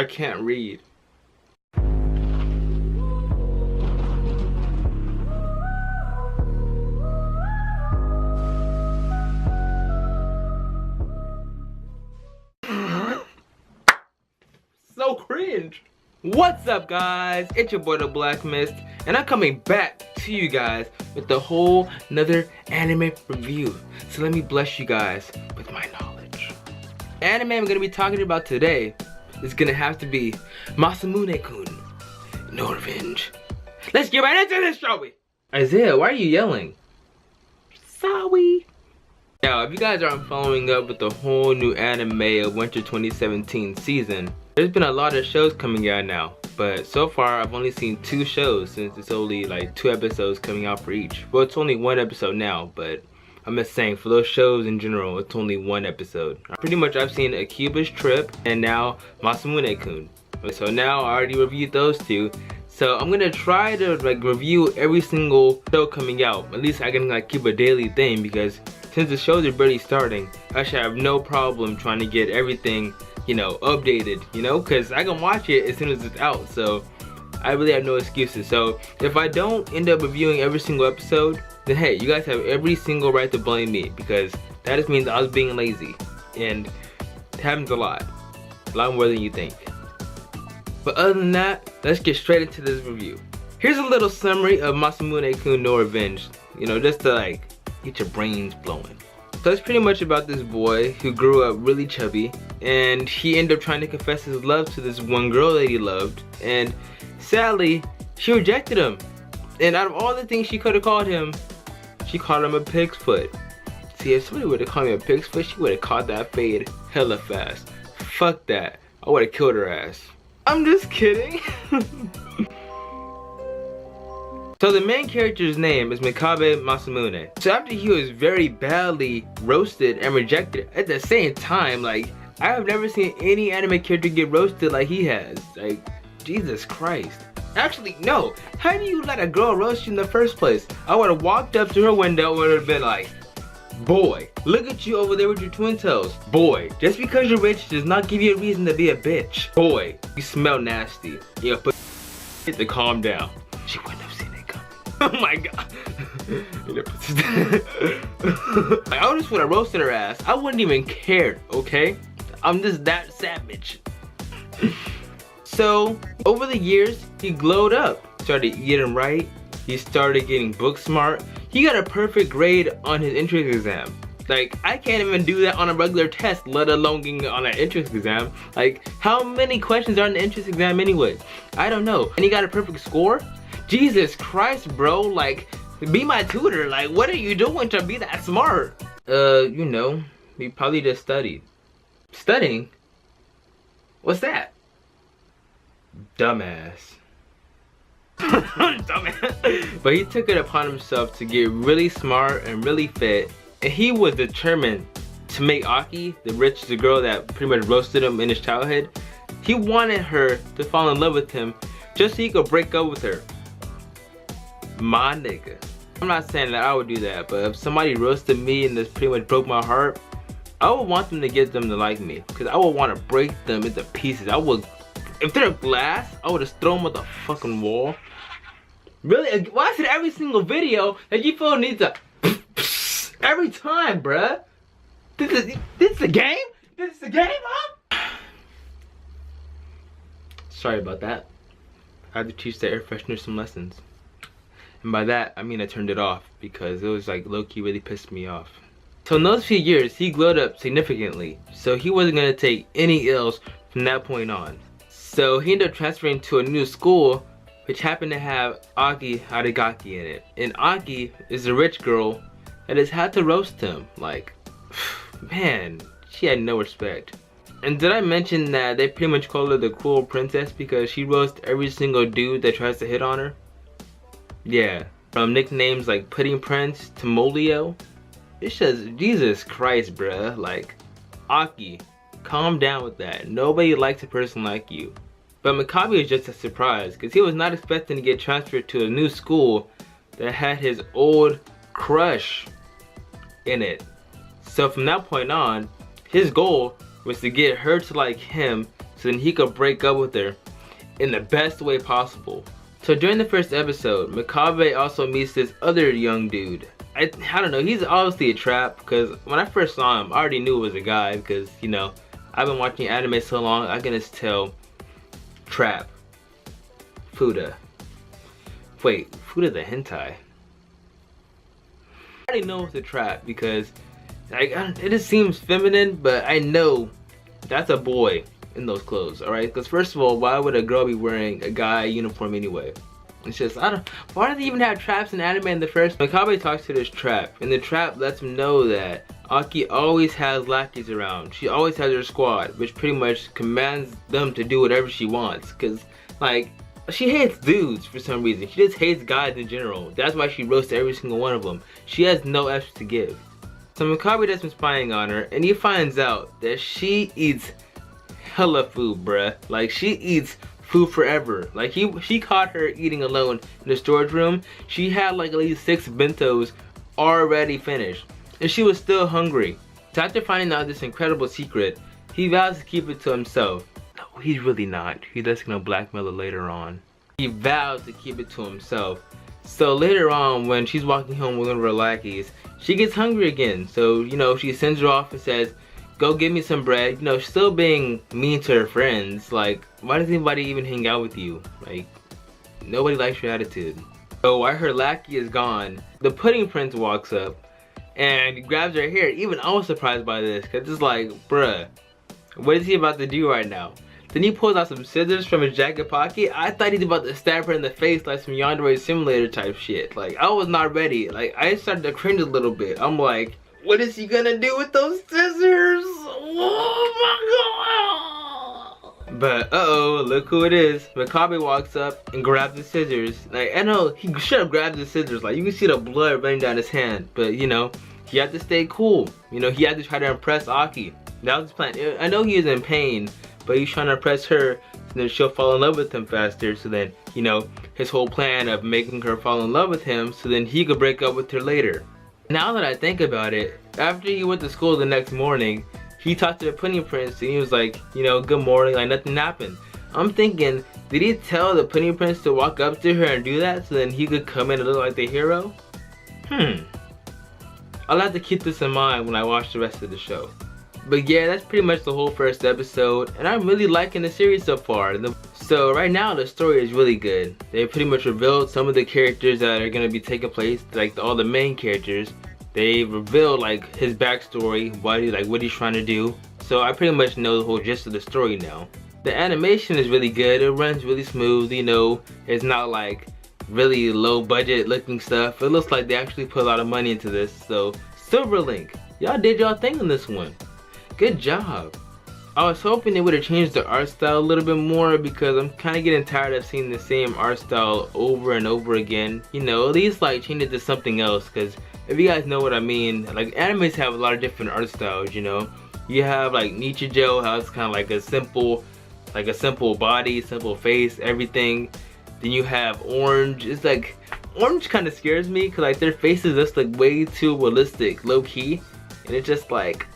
I can't read. So cringe. What's up, guys? It's your boy the Black Mist, and I'm coming back to you guys with the whole another anime review. So let me bless you guys with my knowledge. Anime I'm gonna be talking about today is gonna have to be Masamune-kun, No Revenge. Let's get right into this, shall we? Isaiah, why are you yelling? Sorry. Now, if you guys aren't following up with the whole new anime of Winter 2017 season, there's been a lot of shows coming out now, but so far I've only seen 2 shows since it's only like 2 episodes coming out for each. Well, it's only 1 episode now, but I'm just saying for those shows in general, it's only 1 episode. Pretty much I've seen Akiba's Trip and now Masamune-kun. So now I already reviewed those 2. So I'm gonna try to like review every single show coming out. At least I can like keep a daily thing, because since the shows are barely starting, I should have no problem trying to get everything, you know, updated, you know, because I can watch it as soon as it's out. So I really have no excuses. So if I don't end up reviewing every single episode, then hey, you guys have every single right to blame me, because that just means I was being lazy, and it happens a lot more than you think. But other than that, let's get straight into this review. Here's a little summary of Masamune-kun No Revenge, you know, just to like get your brains blowing. So it's pretty much about this boy who grew up really chubby, and he ended up trying to confess his love to this one girl that he loved, and sadly she rejected him. And out of all the things she could have called him, she called him a pig's foot. See, if somebody would have called me a pig's foot, she would have caught that fade hella fast. Fuck that, I would have killed her ass. I'm just kidding. So the main character's name is Mikabe Masamune. So after he was very badly roasted and rejected, at the same time, like, I have never seen any anime character get roasted like he has. Like, Jesus Christ. Actually, no. How do you let a girl roast you in the first place? I would have walked up to her window and would have been like, boy, look at you over there with your twin toes. Boy, just because you're rich does not give you a reason to be a bitch. Boy, you smell nasty. You know, but to calm down. She wouldn't have seen it coming. Oh my god. Like, I just would have roasted her ass. I wouldn't even care, okay? I'm just that savage. So, over the years, he glowed up. Started eating right. He started getting book smart. He got a perfect grade on his entrance exam. Like, I can't even do that on a regular test, let alone getting on an entrance exam. Like, how many questions are in the entrance exam anyway? I don't know. And he got a perfect score? Jesus Christ, bro. Like, be my tutor. Like, what are you doing to be that smart? You know, he probably just studied. Studying? What's that? Dumbass. Dumbass. But he took it upon himself to get really smart and really fit, and he was determined to make Aki, the girl that pretty much roasted him in his childhood, he wanted her to fall in love with him just so he could break up with her. My nigga. I'm not saying that I would do that, but if somebody roasted me and this pretty much broke my heart, I would want them to get them to like me, because I would want to break them into pieces. I would, if they're glass, I would just throw them at the fucking wall. Really? Why is it every single video that you feel needs a every time, bruh? This is the game? This is the game, huh? Sorry about that. I had to teach the air freshener some lessons. And by that, I mean I turned it off, because it was like low-key really pissed me off. So in those few years, he glowed up significantly. So he wasn't gonna take any L's from that point on. So he ended up transferring to a new school, which happened to have Aki Arigaki in it. And Aki is a rich girl that has had to roast him. Like, man, she had no respect. And did I mention that they pretty much call her the cruel princess because she roasts every single dude that tries to hit on her? Yeah, from nicknames like Pudding Prince to Molio. It's just, Jesus Christ, bruh. Like, Aki, calm down with that. Nobody likes a person like you. But Makabe was just a surprise, because he was not expecting to get transferred to a new school that had his old crush in it. So from that point on, his goal was to get her to like him so then he could break up with her in the best way possible. So during the first episode, Makabe also meets this other young dude. I don't know, he's obviously a trap, because when I first saw him, I already knew it was a guy, because, you know, I've been watching anime so long, I can just tell trap. Fuda. Wait, Fuda the hentai? I already know it's a trap, because like, it just seems feminine, but I know that's a boy in those clothes, alright? Because first of all, why would a girl be wearing a guy uniform anyway? It's just, why do they even have traps in anime in the first? Makabe talks to this trap, and the trap lets him know that Aki always has lackeys around. She always has her squad, which pretty much commands them to do whatever she wants. Cause, like, she hates dudes for some reason. She just hates guys in general. That's why she roasts every single one of them. She has no F's to give. So Makabe does some spying on her, and he finds out that she eats hella food, bruh. Like, she eats food forever. Like, she caught her eating alone in the storage room. She had like at least 6 bentos already finished, and she was still hungry. So after finding out this incredible secret, he vows to keep it to himself. No, he's really not. He's just gonna blackmail her later on. He vows to keep it to himself. So later on, when she's walking home with one of her lackeys, she gets hungry again. So, you know, she sends her off and says, go get me some bread. You know, still being mean to her friends. Like, why does anybody even hang out with you? Like, nobody likes your attitude. So while her lackey is gone, the pudding prince walks up and grabs her hair. Even I was surprised by this, because it's like, bruh, what is he about to do right now? Then he pulls out some scissors from his jacket pocket. I thought he's about to stab her in the face like some Yandere Simulator type shit. Like, I was not ready. Like, I started to cringe a little bit. I'm like, what is he gonna do with those scissors? Oh my god! But uh-oh, look who it is. Makabe walks up and grabs the scissors. Like, I know, he should have grabbed the scissors. Like, you can see the blood running down his hand. But, you know, he had to stay cool. You know, he had to try to impress Aki. That was his plan. I know he is in pain, but he's trying to impress her so then she'll fall in love with him faster. So then, you know, his whole plan of making her fall in love with him so then he could break up with her later. Now that I think about it, after he went to school the next morning, he talked to the pudding prince and he was like, you know, good morning, like nothing happened. I'm thinking, did he tell the pudding prince to walk up to her and do that so then he could come in and look like the hero? I'll have to keep this in mind when I watch the rest of the show. But yeah, that's pretty much the whole first episode, and I'm really liking the series so far. So right now the story is really good. They pretty much revealed some of the characters that are going to be taking place, like all the main characters. They revealed like his backstory, what he's trying to do. So I pretty much know the whole gist of the story now. The animation is really good. It runs really smooth, you know. It's not like really low budget looking stuff. It looks like they actually put a lot of money into this. So Silver Link, y'all did y'all thing in this one. Good job. I was hoping they would have changed the art style a little bit more, because I'm kind of getting tired of seeing the same art style over and over again. You know, at least like change it to something else, because if you guys know what I mean, like animes have a lot of different art styles, you know. You have like Nichijou, how it's kind of like a simple body, simple face, everything. Then you have Orange. It's like, Orange kind of scares me, because like their faces just like way too realistic, low key. And it's just like,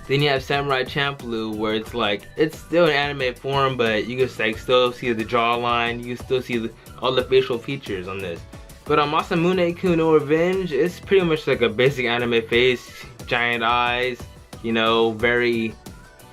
Then you have Samurai Champloo, where it's like, it's still an anime form, but you can like still see the jawline, you can still see all the facial features on this. But on Masamune-kun no Revenge, it's pretty much like a basic anime face, giant eyes, you know, very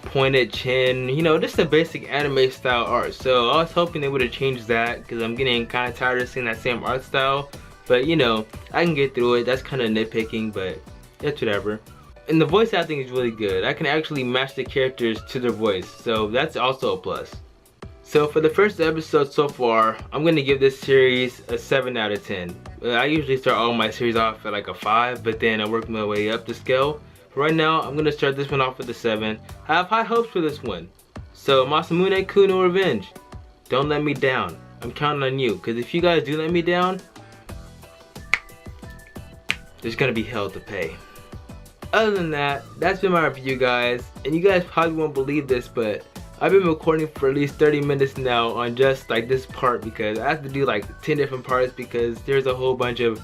pointed chin, you know, just a basic anime style art. So I was hoping they would have changed that, because I'm getting kind of tired of seeing that same art style. But you know, I can get through it. That's kind of nitpicking, but it's whatever. And the voice acting is really good. I can actually match the characters to their voice, so that's also a plus. So for the first episode so far, I'm going to give this series a 7 out of 10. I usually start all my series off at like a 5, but then I work my way up the scale. But right now, I'm going to start this one off with a 7. I have high hopes for this one. So Masamune-kun no Revenge, don't let me down. I'm counting on you, because if you guys do let me down, there's going to be hell to pay. Other than that, that's been my review, guys. And you guys probably won't believe this, but I've been recording for at least 30 minutes now on just like this part, because I have to do like 10 different parts because there's a whole bunch of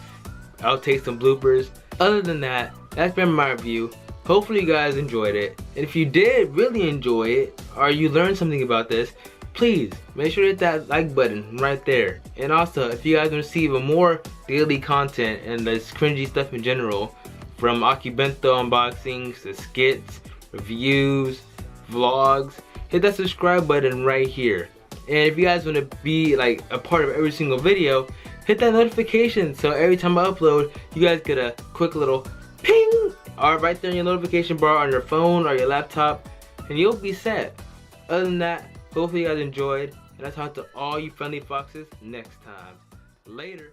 outtakes and bloopers. Other than that, that's been my review. Hopefully you guys enjoyed it. And if you did really enjoy it, or you learned something about this, please make sure to hit that like button right there. And also, if you guys want to see even more daily content and this cringy stuff in general, from Akibento unboxings to skits, reviews, vlogs, hit that subscribe button right here. And if you guys want to be like a part of every single video, hit that notification so every time I upload, you guys get a quick little ping right there in your notification bar on your phone or your laptop, and you'll be set. Other than that, hopefully you guys enjoyed, and I'll talk to all you friendly foxes next time. Later.